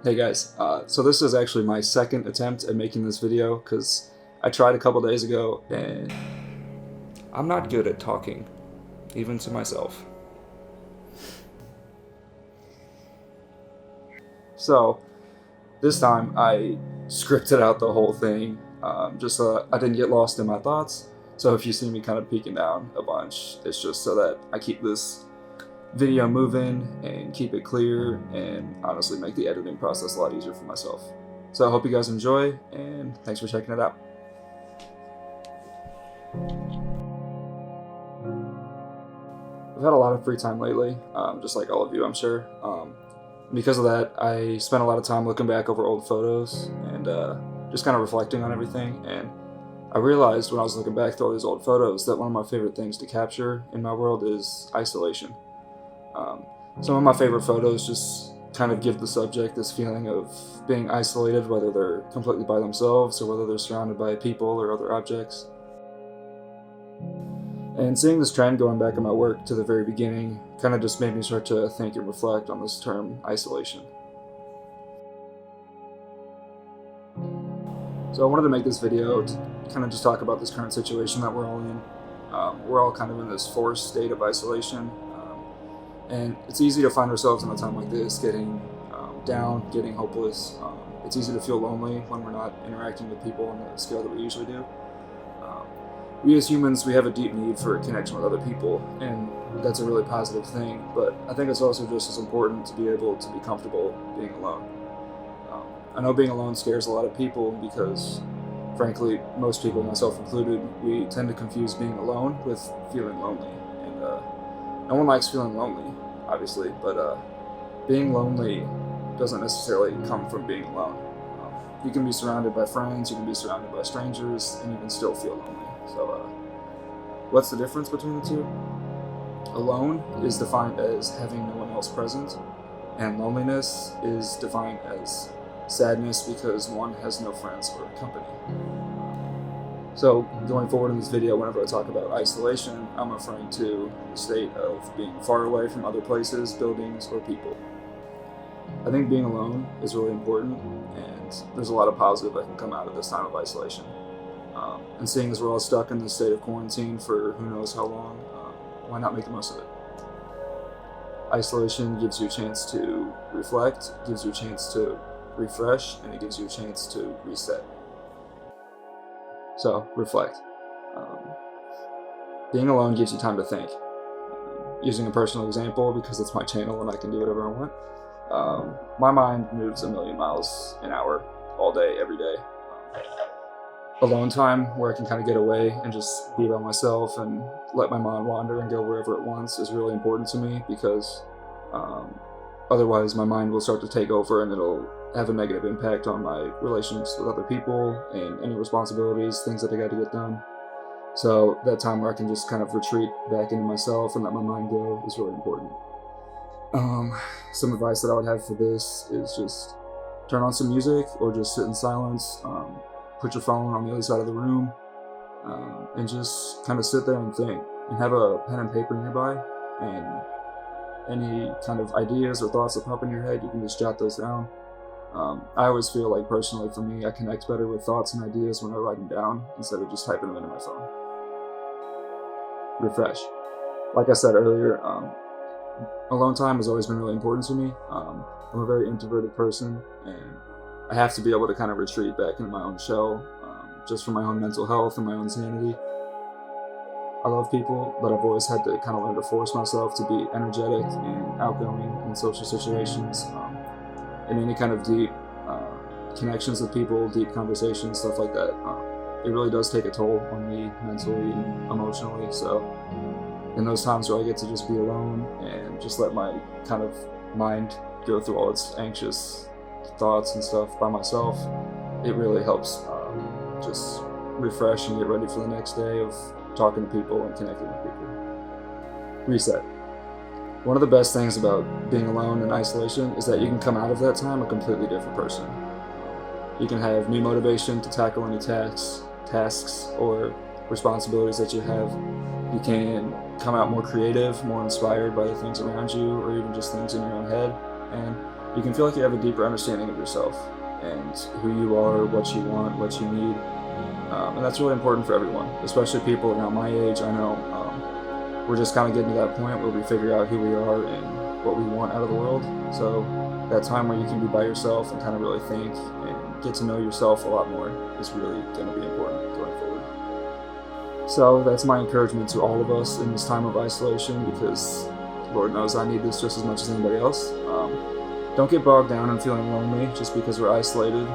Hey guys, so this is actually my second attempt at making this video because I tried a couple days ago and I'm not good at talking, even to myself. So this time I scripted out the whole thing just so I didn't get lost in my thoughts. So if you see me kind of peeking down a bunch, it's just so that I keep this video moving and keep it clear and honestly make the editing process a lot easier for myself. So I hope you guys enjoy and thanks for checking it out. I've had a lot of free time lately, just like all of you, I'm sure. Because of that, I spent a lot of time looking back over old photos and just kind of reflecting on everything. And I realized when I was looking back through all these old photos that one of my favorite things to capture in my world is isolation. Some of my favorite photos just kind of give the subject this feeling of being isolated, whether they're completely by themselves or whether they're surrounded by people or other objects. And seeing this trend going back in my work to the very beginning kind of just made me start to think and reflect on this term isolation. So I wanted to make this video to kind of just talk about this current situation that we're all in. We're all kind of in this forced state of isolation. And it's easy to find ourselves in a time like this getting down, getting hopeless. It's easy to feel lonely when we're not interacting with people on the scale that we usually do. We as humans, we have a deep need for connection with other people, and that's a really positive thing, but I think it's also just as important to be able to be comfortable being alone. I know being alone scares a lot of people because, frankly, most people, myself included, we tend to confuse being alone with feeling lonely. And no one likes feeling lonely, obviously, but being lonely doesn't necessarily come from being alone. You can be surrounded by friends, you can be surrounded by strangers, and you can still feel lonely. So what's the difference between the two? Alone is defined as having no one else present, and loneliness is defined as sadness because one has no friends or company. So going forward in this video, whenever I talk about isolation, I'm referring to the state of being far away from other places, buildings, or people. I think being alone is really important, and there's a lot of positive that can come out of this time of isolation. And seeing as we're all stuck in this state of quarantine for who knows how long, why not make the most of it? Isolation gives you a chance to reflect, gives you a chance to refresh, and it gives you a chance to reset. So, reflect. Being alone gives you time to think. Using a personal example, because it's my channel and I can do whatever I want, my mind moves a million miles an hour all day, every day. Alone time where I can kind of get away and just be by myself and let my mind wander and go wherever it wants is really important to me because otherwise my mind will start to take over and it'll have a negative impact on my relations with other people and any responsibilities, things that I got to get done. So that time where I can just kind of retreat back into myself and let my mind go is really important. Some advice that I would have for this is just turn on some music or just sit in silence. Put your phone on the other side of the room and just kind of sit there and think and have a pen and paper nearby, and any kind of ideas or thoughts that pop in your head, you can just jot those down. I always feel like personally for me, I connect better with thoughts and ideas when I write them down instead of just typing them into my phone. Refresh. Like I said earlier, alone time has always been really important to me. I'm a very introverted person and I have to be able to kind of retreat back into my own shell, just for my own mental health and my own sanity. I love people, but I've always had to kind of learn to force myself to be energetic and outgoing in social situations, in any kind of deep connections with people, deep conversations, stuff like that. It really does take a toll on me mentally and emotionally, so in those times where I get to just be alone and just let my kind of mind go through all its anxious thoughts and stuff by myself, it really helps just refresh and get ready for the next day of talking to people and connecting with people. Reset. One of the best things about being alone in isolation is that you can come out of that time a completely different person. You can have new motivation to tackle any tasks or responsibilities that you have. You can come out more creative, more inspired by the things around you, or even just things in your own head. And you can feel like you have a deeper understanding of yourself and who you are, what you want, what you need. And that's really important for everyone, especially people around my age. I know we're just kind of getting to that point where we figure out who we are and what we want out of the world. So that time where you can be by yourself and kind of really think and get to know yourself a lot more is really going to be important going forward. So that's my encouragement to all of us in this time of isolation, because Lord knows I need this just as much as anybody else. Don't get bogged down in feeling lonely just because we're isolated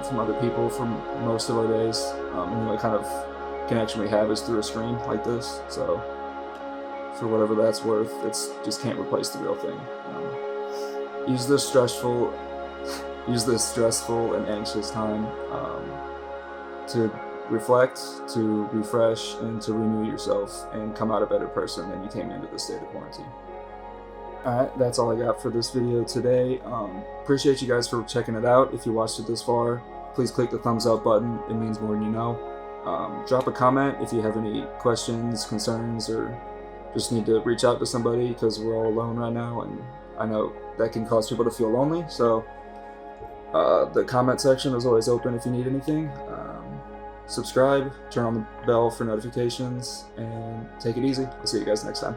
from other people for most of our days. And the only kind of connection we have is through a screen like this. So for whatever that's worth, it's just can't replace the real thing. Use this stressful and anxious time to reflect, to refresh, and to renew yourself and come out a better person than you came into this state of quarantine. Alright, that's all I got for this video today. Appreciate you guys for checking it out. If you watched it this far, please click the thumbs up button. It means more than you know. Drop a comment if you have any questions, concerns, or just need to reach out to somebody, because we're all alone right now, and I know that can cause people to feel lonely. So the comment section is always open if you need anything. Subscribe, turn on the bell for notifications, and take it easy. I'll see you guys next time.